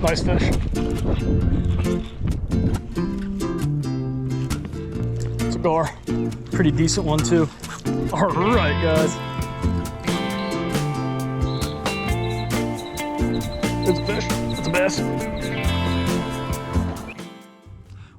Nice fish. It's a gar. Pretty decent one too. All right, guys. It's a fish. It's a bass.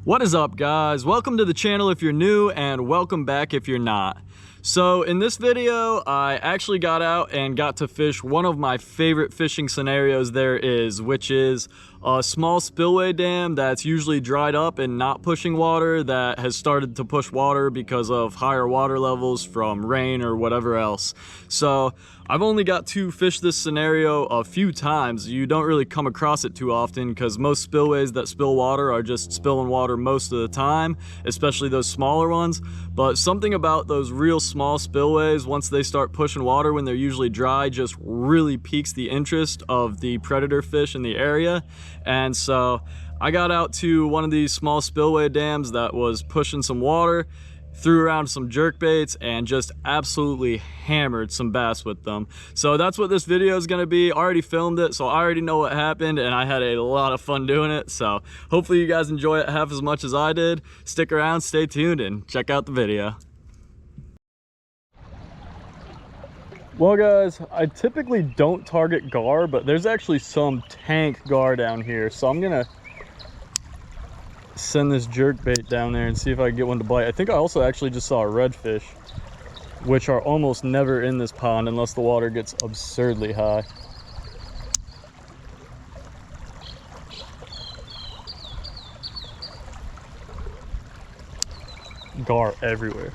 What is up, guys? Welcome to the channel if you're new, and welcome back if you're not. So in this video, I actually got out and got to fish one of my favorite fishing scenarios there is, which is a small spillway dam that's usually dried up and not pushing water that has started to push water because of higher water levels from rain or whatever else. So I've only got to fish this scenario a few times. You don't really come across it too often because most spillways that spill water are just spilling water most of the time, especially those smaller ones. But something about those real small spillways, once they start pushing water when they're usually dry, just really piques the interest of the predator fish in the area. And so I got out to one of these small spillway dams that was pushing some water, threw around some jerkbaits, and just absolutely hammered some bass with them. So that's what this video is going to be. I already filmed it, so I already know what happened, and I had a lot of fun doing it. So hopefully you guys enjoy it half as much as I did. Stick around, stay tuned, and check out the video. Well, guys, I typically don't target gar, but there's actually some tank gar down here, so I'm gonna send this jerkbait down there and see if I can get one to bite. I think I also actually just saw a redfish, which are almost never in this pond unless the water gets absurdly high. Gar everywhere.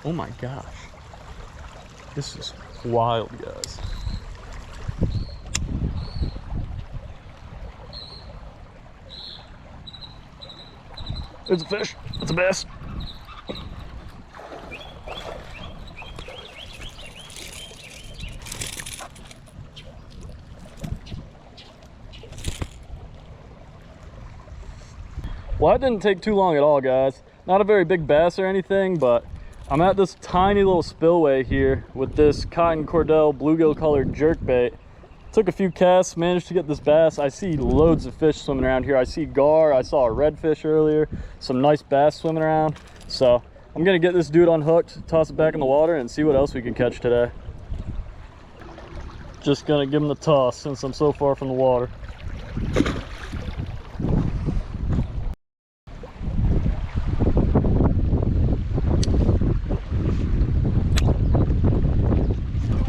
Oh my gosh. This is wild, guys. There's a fish. It's a bass. Well, that didn't take too long at all, guys. Not a very big bass or anything, but I'm at this tiny little spillway here with this Cotton Cordell bluegill colored jerkbait. Took a few casts, managed to get this bass. I see loads of fish swimming around here. I see gar, I saw a redfish earlier, some nice bass swimming around. So I'm gonna get this dude unhooked, toss it back in the water, and see what else we can catch today. Just gonna give him the toss since I'm so far from the water.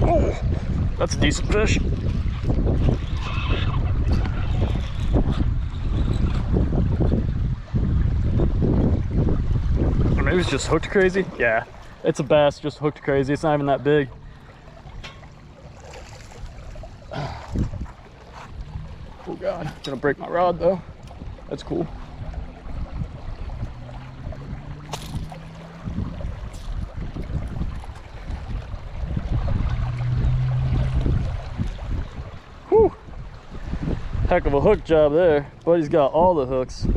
Oh, that's a decent fish. Maybe it's just hooked crazy. Yeah, it's a bass just hooked crazy. It's not even that big. Oh God, gonna break my rod though. That's cool. Whew. Heck of a hook job there. Buddy's got all the hooks.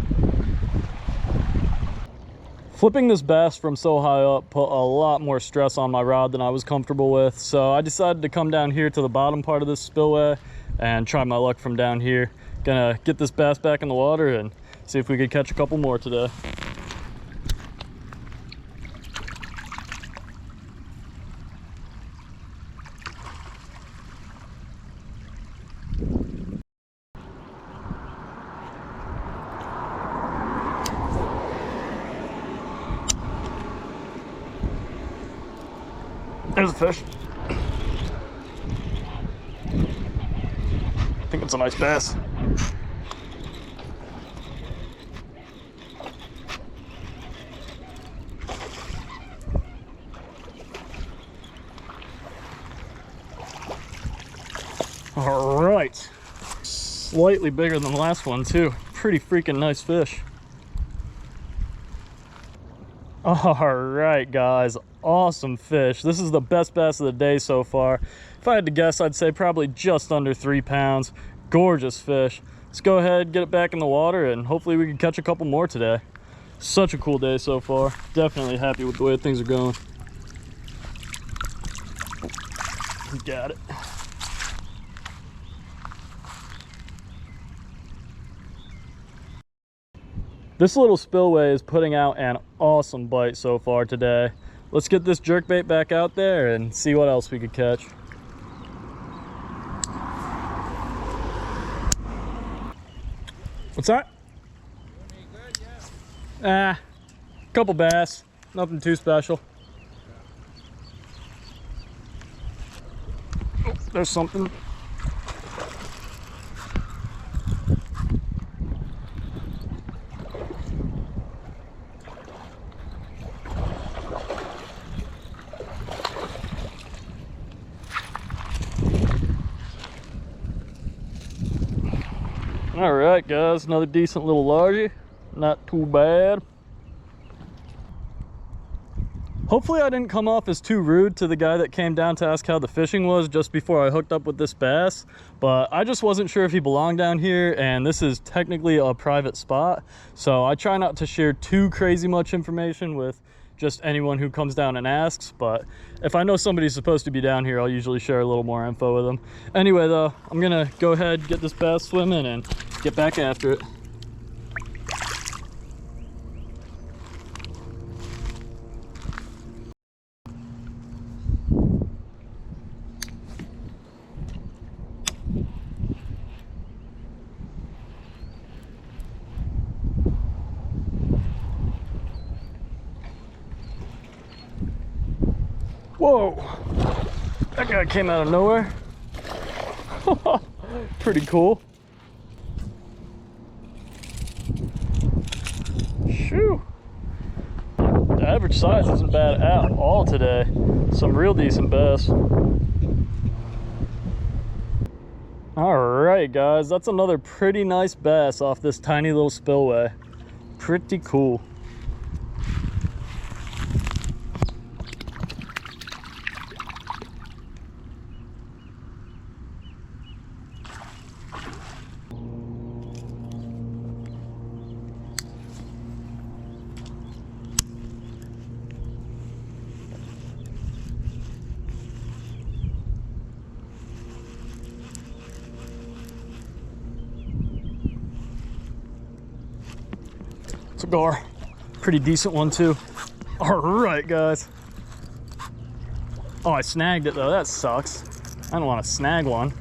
Flipping this bass from so high up put a lot more stress on my rod than I was comfortable with, so I decided to come down here to the bottom part of this spillway and try my luck from down here. Gonna get this bass back in the water and see if we could catch a couple more today. There's a fish. I think it's a nice bass. All right. Slightly bigger than the last one too. Pretty freaking nice fish. All right, guys, awesome fish. This is the best bass of the day so far. If I had to guess, I'd say probably just under 3 pounds. Gorgeous fish. Let's go ahead, get it back in the water, and hopefully we can catch a couple more today. Such a cool day so far. Definitely happy with the way things are going. We got it. This little spillway is putting out an awesome bite so far today. Let's get this jerkbait back out there and see what else we could catch. What's that? Couple bass, nothing too special. Oh, there's something. All right, guys, another decent little largie. Not too bad. Hopefully I didn't come off as too rude to the guy that came down to ask how the fishing was just before I hooked up with this bass, but I just wasn't sure if he belonged down here, and this is technically a private spot, so I try not to share too crazy much information with just anyone who comes down and asks. But if I know somebody's supposed to be down here, I'll usually share a little more info with them. Anyway though, I'm gonna go ahead, get this bass swimming, and get back after it. Whoa, that guy came out of nowhere. Pretty cool. Shoo. The average size isn't bad at all today. Some real decent bass. All right, guys, that's another pretty nice bass off this tiny little spillway. Pretty cool. It's a gar, pretty decent one too. All right, guys. Oh, I snagged it though, that sucks. I don't want to snag one.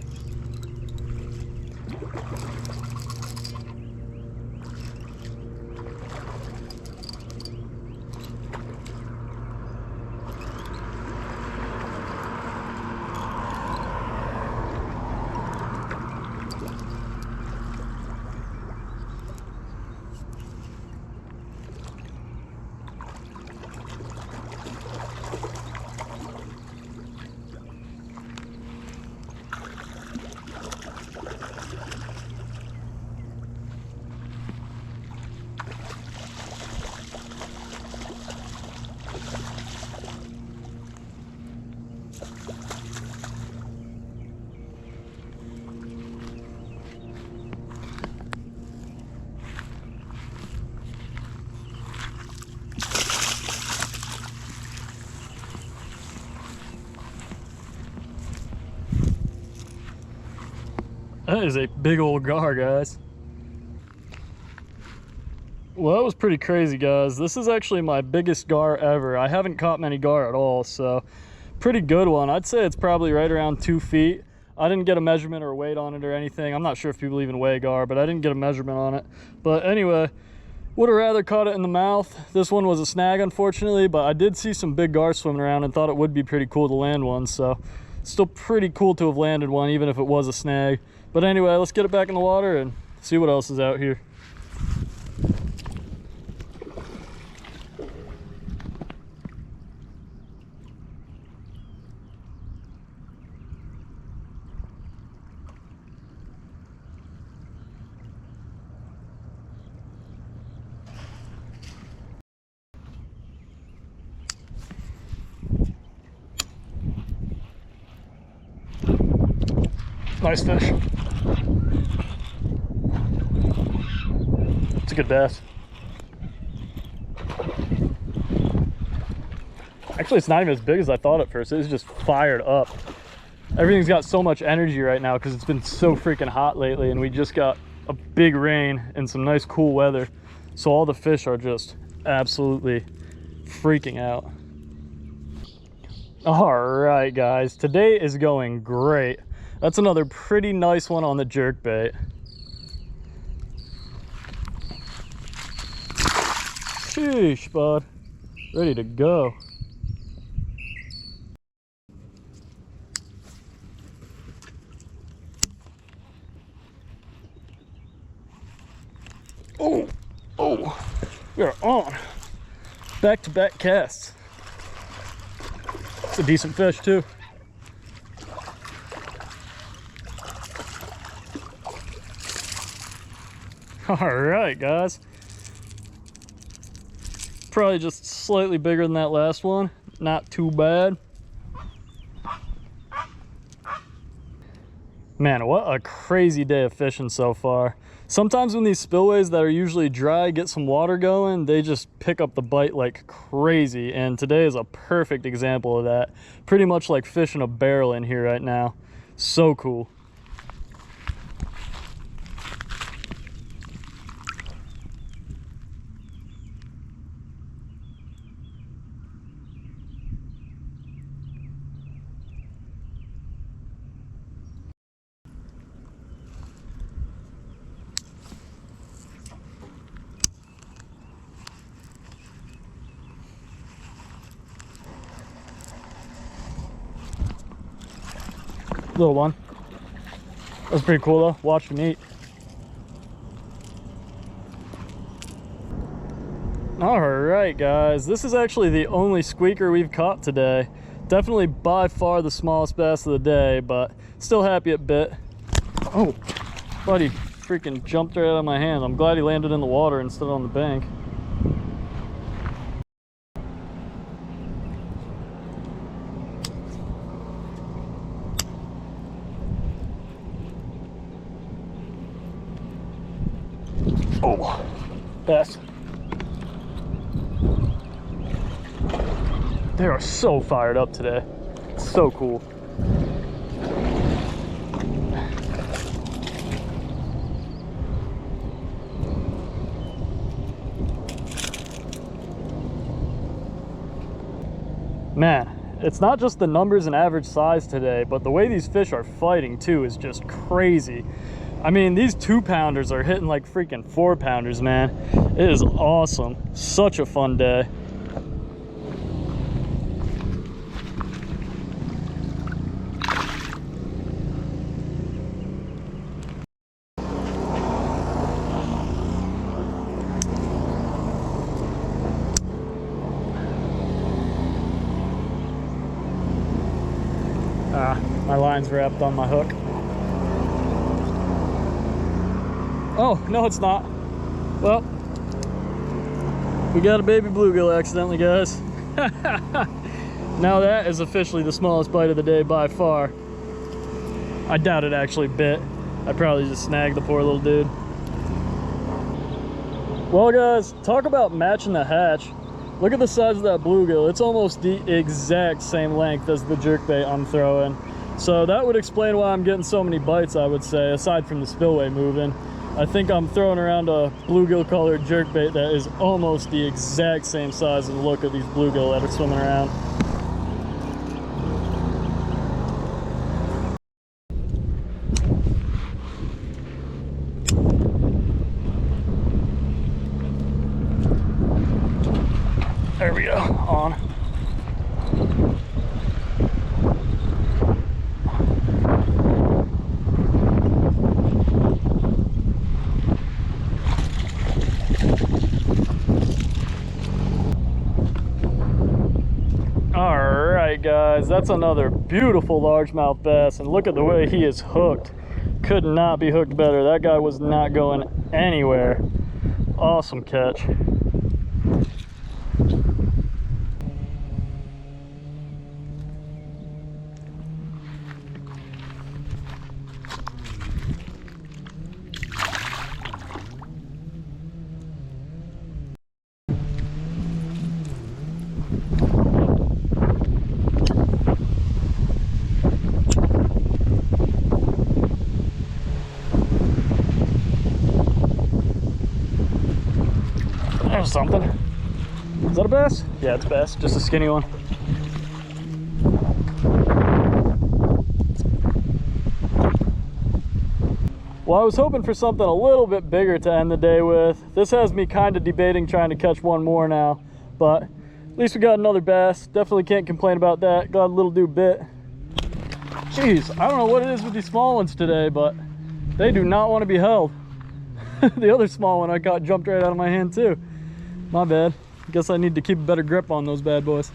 That is a big old gar, guys. Well, that was pretty crazy, guys. This is actually my biggest gar ever. I haven't caught many gar at all, so pretty good one. I'd say it's probably right around 2 feet. I didn't get a measurement or a weight on it or anything. I'm not sure if people even weigh gar, but I didn't get a measurement on it. But anyway, would have rather caught it in the mouth. This one was a snag, unfortunately, but I did see some big gar swimming around and thought it would be pretty cool to land one, so still pretty cool to have landed one, even if it was a snag. But anyway, let's get it back in the water and see what else is out here. Nice fish. It's a good bass. Actually, it's not even as big as I thought at first. It was just fired up. Everything's got so much energy right now because it's been so freaking hot lately, and we just got a big rain and some nice cool weather. So all the fish are just absolutely freaking out. All right, guys, today is going great. That's another pretty nice one on the jerkbait. Sheesh, bud. Ready to go. Oh, we are on. Back-to-back casts. It's a decent fish too. All right, guys. Probably just slightly bigger than that last one. Not too bad. Man, what a crazy day of fishing so far. Sometimes when these spillways that are usually dry get some water going, they just pick up the bite like crazy. And today is a perfect example of that. Pretty much like fishing a barrel in here right now. So cool. Little one. That was pretty cool though. Watch him eat. All right, guys. This is actually the only squeaker we've caught today. Definitely by far the smallest bass of the day, but still happy it bit. Oh, buddy freaking jumped right out of my hand. I'm glad he landed in the water instead of on the bank. Oh, bass. They are so fired up today. It's so cool. Man, it's not just the numbers and average size today, but the way these fish are fighting too is just crazy. I mean, these 2-pounders are hitting like freaking 4-pounders, man. It is awesome. Such a fun day. My line's wrapped on my hook. Oh, no, it's not. Well, we got a baby bluegill accidentally, guys. Now that is officially the smallest bite of the day by far. I doubt it actually bit. I probably just snagged the poor little dude. Well, guys, talk about matching the hatch. Look at the size of that bluegill. It's almost the exact same length as the jerkbait I'm throwing. So that would explain why I'm getting so many bites, I would say, aside from the spillway moving. I think I'm throwing around a bluegill colored jerkbait that is almost the exact same size and look of these bluegill that are swimming around. There we go, on. Alright guys, that's another beautiful largemouth bass, and look at the way he is hooked. Could not be hooked better. That guy was not going anywhere. Awesome catch. just something. Is that a bass? Yeah, it's a bass, just a skinny one. Well, I was hoping for something a little bit bigger to end the day with. This has me kind of debating trying to catch one more now, but at least we got another bass. Definitely can't complain about that. Got a little dude bit. Jeez, I don't know what it is with these small ones today, but they do not want to be held. The other small one I caught jumped right out of my hand too. My bad. Guess I need to keep a better grip on those bad boys.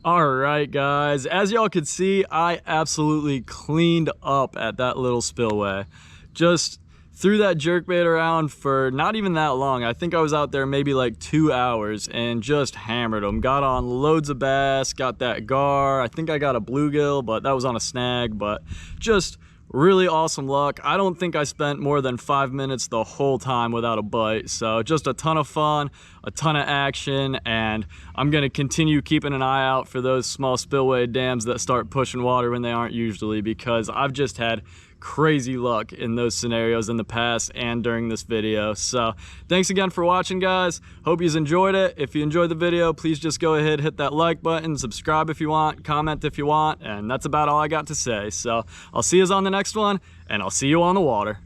All right, guys, as y'all could see, I absolutely cleaned up at that little spillway. Just threw that jerkbait around for not even that long. I think I was out there maybe like 2 hours and just hammered them. Got on loads of bass, got that gar. I think I got a bluegill, but that was on a snag, but just really awesome luck. I don't think I spent more than 5 minutes the whole time without a bite. So just a ton of fun, a ton of action, and I'm gonna continue keeping an eye out for those small spillway dams that start pushing water when they aren't usually, because I've just had crazy luck in those scenarios in the past and during this video. So thanks again for watching, guys. Hope you enjoyed it. If you enjoyed the video, please just go ahead, hit that like button, subscribe if you want, comment if you want, and that's about all I got to say. So I'll see you on the next one, and I'll see you on the water.